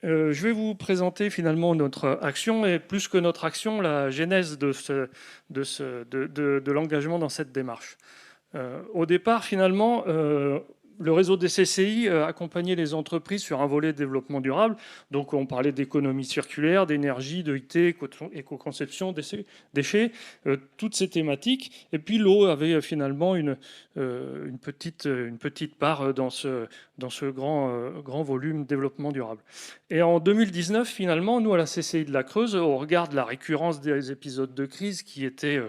Je vais vous présenter finalement notre action et plus que notre action, la genèse de l'engagement dans cette démarche. Au départ, finalement, le réseau des CCI accompagnait les entreprises sur un volet de développement durable. Donc, on parlait d'économie circulaire, d'énergie, de IT, éco-conception, déchets, toutes ces thématiques. Et puis, l'eau avait finalement une petite part dans ce grand volume développement durable. Et en 2019, finalement, nous, à la CCI de la Creuse, au regard de la récurrence des épisodes de crise qui étaient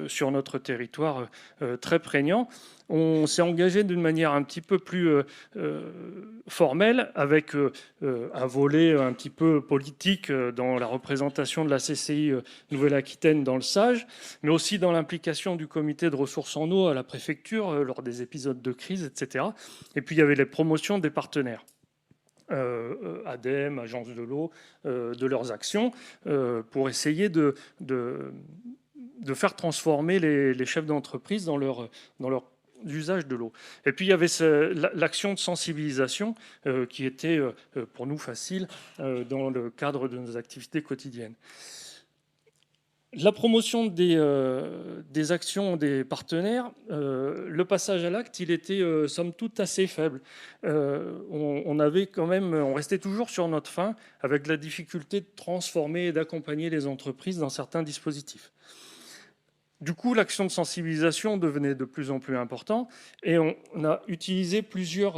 sur notre territoire très prégnant, on s'est engagé d'une manière un petit peu plus formelle, avec un volet un petit peu politique dans la représentation de la CCI Nouvelle-Aquitaine dans le SAGE, mais aussi dans l'implication du comité de ressources en eau à la préfecture lors des épisodes de crise, etc. Et puis il y avait les promotions des partenaires. ADEME, Agence de l'eau, de leurs actions, pour essayer de faire transformer les chefs d'entreprise dans leur usage de l'eau. Et puis il y avait l'action de sensibilisation qui était pour nous facile dans le cadre de nos activités quotidiennes. La promotion des actions des partenaires, le passage à l'acte, il était somme toute assez faible. On avait quand même, on restait toujours sur notre faim avec la difficulté de transformer et d'accompagner les entreprises dans certains dispositifs. Du coup, l'action de sensibilisation devenait de plus en plus importante et on a utilisé plusieurs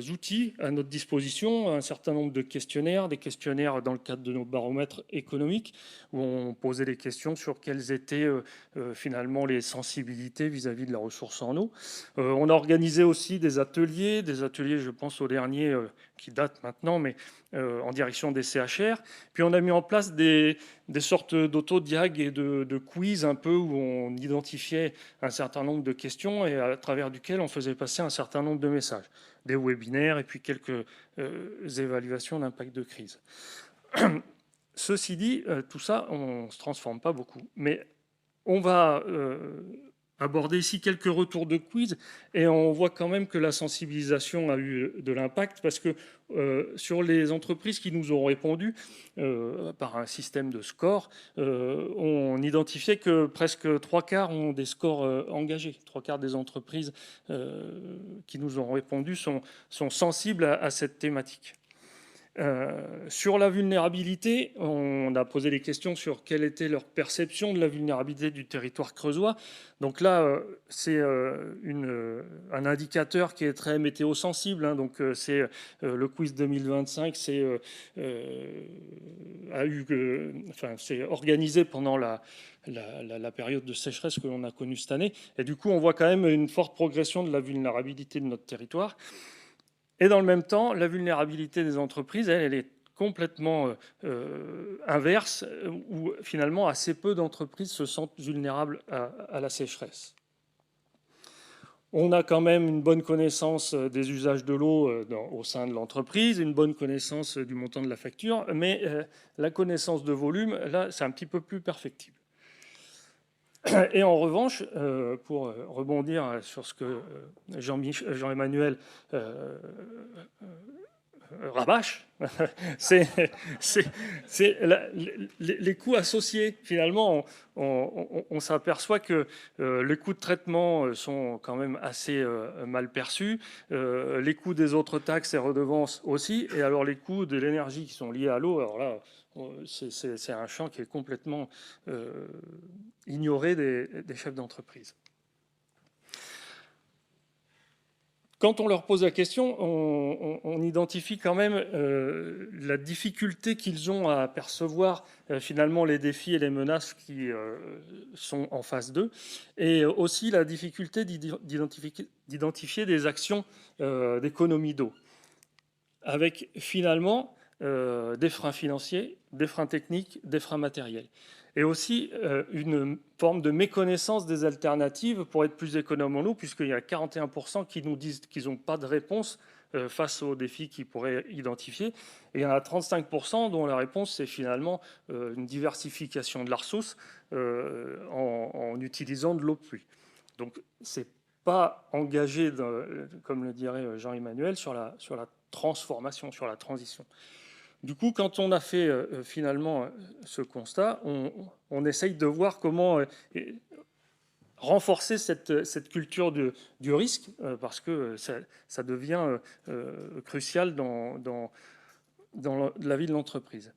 outils à notre disposition, un certain nombre de questionnaires, des questionnaires dans le cadre de nos baromètres économiques, où on posait des questions sur quelles étaient finalement les sensibilités vis-à-vis de la ressource en eau. On a organisé aussi des ateliers, je pense au dernier qui date maintenant, mais en direction des CHR. Puis on a mis en place des sortes d'autodiag et de quiz un peu où on identifiait un certain nombre de questions et à travers duquel on faisait passer un certain nombre de messages, des webinaires et puis quelques évaluations d'impact de crise. Ceci dit, tout ça, on ne se transforme pas beaucoup. Mais on va aborder ici quelques retours de quiz et on voit quand même que la sensibilisation a eu de l'impact parce que sur les entreprises qui nous ont répondu par un système de score, on identifiait que presque trois quarts ont des scores engagés. Trois quarts des entreprises qui nous ont répondu sont sensibles à cette thématique. Sur la vulnérabilité, on a posé des questions sur quelle était leur perception de la vulnérabilité du territoire creusois. Donc là, c'est un indicateur qui est très météo-sensible. Hein, donc c'est le quiz 2025, c'est organisé pendant la période de sécheresse que l'on a connue cette année. Et du coup, on voit quand même une forte progression de la vulnérabilité de notre territoire. Et dans le même temps, la vulnérabilité des entreprises, elle est complètement inverse, où finalement assez peu d'entreprises se sentent vulnérables à la sécheresse. On a quand même une bonne connaissance des usages de l'eau au sein de l'entreprise, une bonne connaissance du montant de la facture, mais la connaissance de volume, là, c'est un petit peu plus perfectible. Et en revanche, pour rebondir sur ce que Jean-Emmanuel rabâche, c'est les coûts associés. Finalement, on s'aperçoit que les coûts de traitement sont quand même assez mal perçus, les coûts des autres taxes et redevances aussi, et alors les coûts de l'énergie qui sont liés à l'eau, alors là, c'est un champ qui est complètement ignoré des chefs d'entreprise. Quand on leur pose la question, on identifie quand même la difficulté qu'ils ont à percevoir finalement les défis et les menaces qui sont en face d'eux, et aussi la difficulté d'identifier des actions d'économie d'eau, avec finalement des freins financiers, des freins techniques, des freins matériels. Et aussi une forme de méconnaissance des alternatives pour être plus économe en eau, puisqu'il y a 41% qui nous disent qu'ils n'ont pas de réponse face aux défis qu'ils pourraient identifier. Et il y en a 35% dont la réponse, c'est finalement une diversification de la ressource en utilisant de l'eau de pluie. Donc, c'est pas engagé, comme le dirait Jean-Emmanuel, sur la transformation, sur la transition. Du coup, quand on a fait finalement ce constat, on essaye de voir comment renforcer cette culture du risque, parce que ça devient crucial dans la vie de l'entreprise.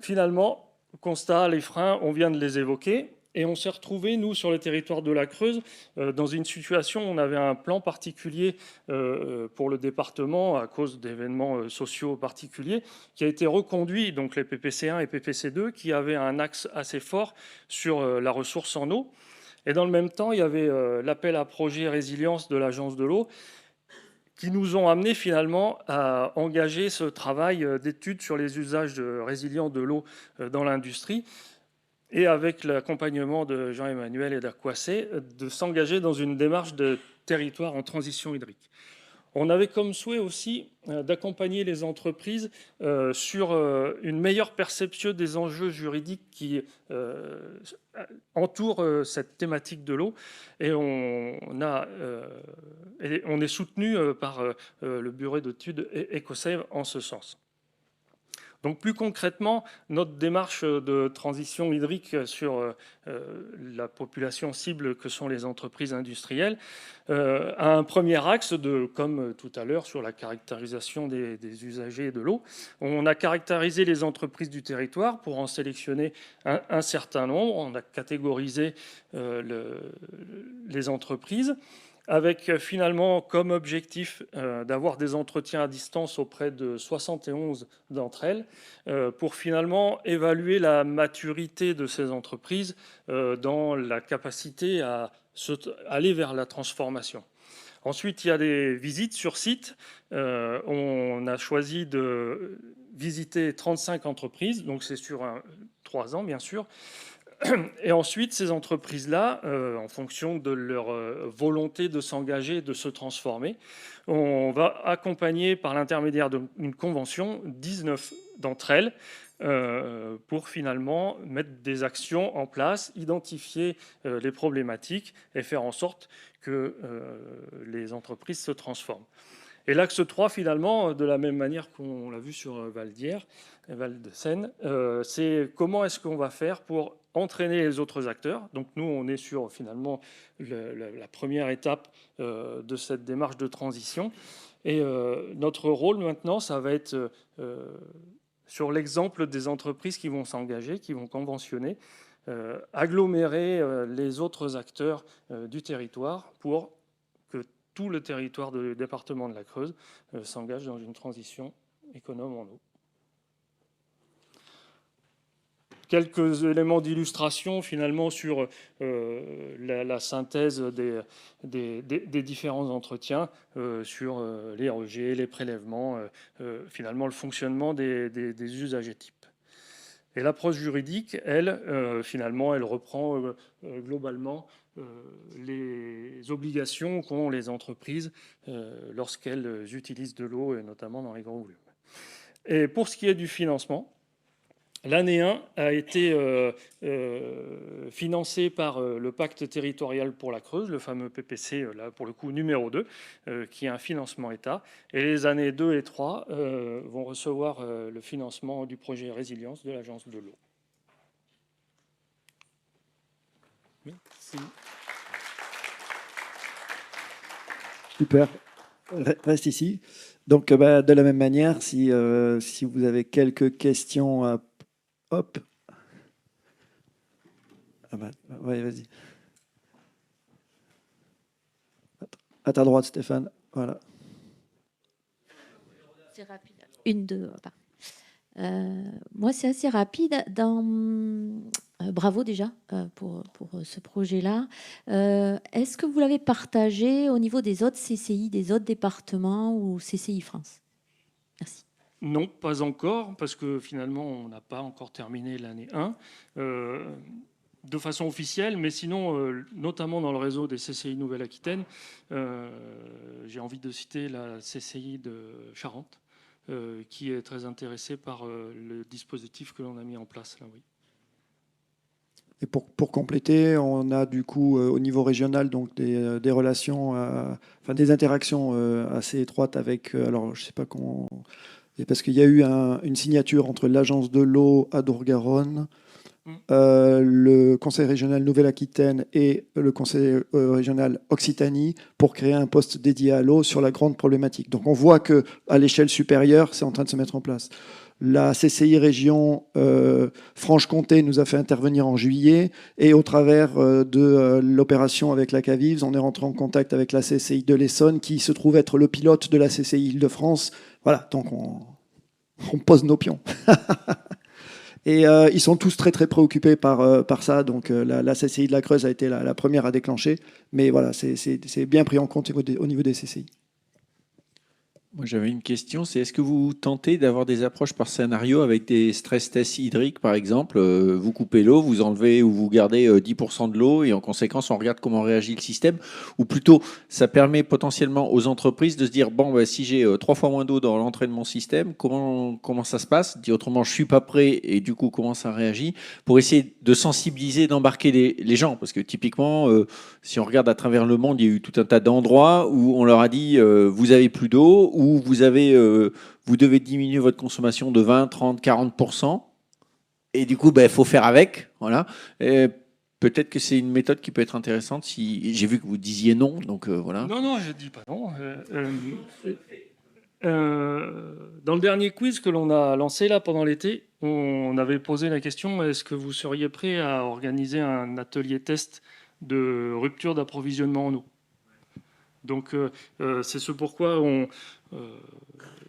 Finalement, constat, les freins, on vient de les évoquer. Et on s'est retrouvé, nous, sur le territoire de la Creuse, dans une situation où on avait un plan particulier pour le département à cause d'événements sociaux particuliers, qui a été reconduit, donc les PPC1 et PPC2, qui avaient un axe assez fort sur la ressource en eau. Et dans le même temps, il y avait l'appel à projet résilience de l'Agence de l'eau, qui nous ont amené finalement à engager ce travail d'étude sur les usages résilients de l'eau dans l'industrie, et avec l'accompagnement de Jean-Emmanuel et d'Aquacé, de s'engager dans une démarche de territoire en transition hydrique. On avait comme souhait aussi d'accompagner les entreprises sur une meilleure perception des enjeux juridiques qui entourent cette thématique de l'eau. Et on est soutenu par le bureau d'études EcoSave en ce sens. Donc plus concrètement, notre démarche de transition hydrique sur la population cible que sont les entreprises industrielles a un premier axe, comme tout à l'heure sur la caractérisation des usagers de l'eau. On a caractérisé les entreprises du territoire pour en sélectionner un certain nombre. On a catégorisé les entreprises, avec finalement comme objectif d'avoir des entretiens à distance auprès de 71 d'entre elles, pour finalement évaluer la maturité de ces entreprises dans la capacité à aller vers la transformation. Ensuite, il y a des visites sur site. On a choisi de visiter 35 entreprises, donc c'est sur 3 ans bien sûr. Et ensuite, ces entreprises-là, en fonction de leur volonté de s'engager, de se transformer, on va accompagner par l'intermédiaire d'une convention 19 d'entre elles pour finalement mettre des actions en place, identifier les problématiques et faire en sorte que les entreprises se transforment. Et l'axe 3, finalement, de la même manière qu'on l'a vu sur Val d'Hier, Val de Seine, c'est comment est-ce qu'on va faire pour entraîner les autres acteurs. Donc nous, on est sur finalement la première étape de cette démarche de transition. Et notre rôle maintenant, ça va être sur l'exemple des entreprises qui vont s'engager, qui vont conventionner, agglomérer les autres acteurs du territoire pour que tout le territoire du département de la Creuse s'engage dans une transition économe en eau. Quelques éléments d'illustration finalement sur la synthèse des différents entretiens sur les rejets, les prélèvements, finalement le fonctionnement des usagers types. Et l'approche juridique, elle, finalement, elle reprend globalement les obligations qu'ont les entreprises lorsqu'elles utilisent de l'eau, et notamment dans les grands volumes. Et pour ce qui est du financement, l'année 1 a été financée par le pacte territorial pour la Creuse, le fameux PPC, là, pour le coup numéro 2, qui est un financement État. Et les années 2 et 3 vont recevoir le financement du projet Résilience de l'Agence de l'eau. Merci. Super. Reste ici. Donc, de la même manière, si vous avez quelques questions, hop. Ouais, vas-y. À ta droite, Stéphane. Voilà. C'est rapide. Une, deux. Moi, c'est assez rapide. Bravo déjà pour ce projet-là. Est-ce que vous l'avez partagé au niveau des autres CCI, des autres départements ou CCI France? Merci. Non, pas encore, parce que finalement, on n'a pas encore terminé l'année 1 de façon officielle, mais sinon, notamment dans le réseau des CCI Nouvelle-Aquitaine, j'ai envie de citer la CCI de Charente, qui est très intéressée par le dispositif que l'on a mis en place là, oui. Et pour compléter, on a du coup au niveau régional donc des relations, enfin des interactions assez étroites avec, alors je sais pas comment Et parce qu'il y a eu une signature entre l'Agence de l'eau Adour-Garonne, le Conseil régional Nouvelle-Aquitaine et le Conseil régional Occitanie pour créer un poste dédié à l'eau sur la grande problématique. Donc on voit qu'à l'échelle supérieure, c'est en train de se mettre en place. La CCI région Franche-Comté nous a fait intervenir en juillet et au travers de l'opération avec la CAVIVS, on est rentré en contact avec la CCI de l'Essonne qui se trouve être le pilote de la CCI Île-de-France. Voilà, donc on pose nos pions. Et ils sont tous très très préoccupés par ça. Donc la CCI de la Creuse a été la première à déclencher. Mais voilà, c'est bien pris en compte au niveau des CCI. Moi, j'avais une question, c'est est-ce que vous tentez d'avoir des approches par scénario avec des stress tests hydriques, par exemple vous coupez l'eau, vous enlevez ou vous gardez 10% de l'eau et en conséquence, on regarde comment réagit le système. Ou plutôt, ça permet potentiellement aux entreprises de se dire, bon, bah, si j'ai 3 fois moins d'eau dans l'entrée de mon système, comment ça se passe? Dit autrement, je suis pas prêt et du coup, comment ça réagit? Pour essayer de sensibiliser, d'embarquer les gens. Parce que typiquement, si on regarde à travers le monde, il y a eu tout un tas d'endroits où on leur a dit, vous avez plus d'eau, où vous devez diminuer votre consommation de 20, 30, 40%. Et du coup, faut faire avec. Voilà. Et peut-être que c'est une méthode qui peut être intéressante. Si j'ai vu que vous disiez non, donc voilà. Non, je dis pas non. Dans le dernier quiz que l'on a lancé là pendant l'été, on avait posé la question, est-ce que vous seriez prêt à organiser un atelier test de rupture d'approvisionnement en eau? Donc c'est ce pourquoi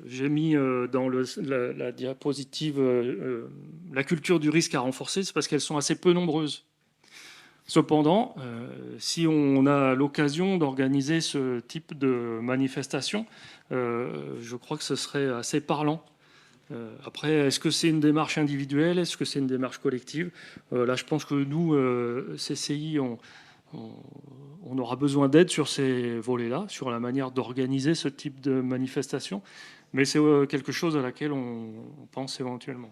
j'ai mis dans la diapositive la culture du risque à renforcer, c'est parce qu'elles sont assez peu nombreuses. Cependant, si on a l'occasion d'organiser ce type de manifestation, je crois que ce serait assez parlant. Après, est-ce que c'est une démarche individuelle? Est-ce que c'est une démarche collective? Là, je pense que nous, CCI, on aura besoin d'aide sur ces volets-là, sur la manière d'organiser ce type de manifestation. Mais c'est quelque chose à laquelle on pense éventuellement.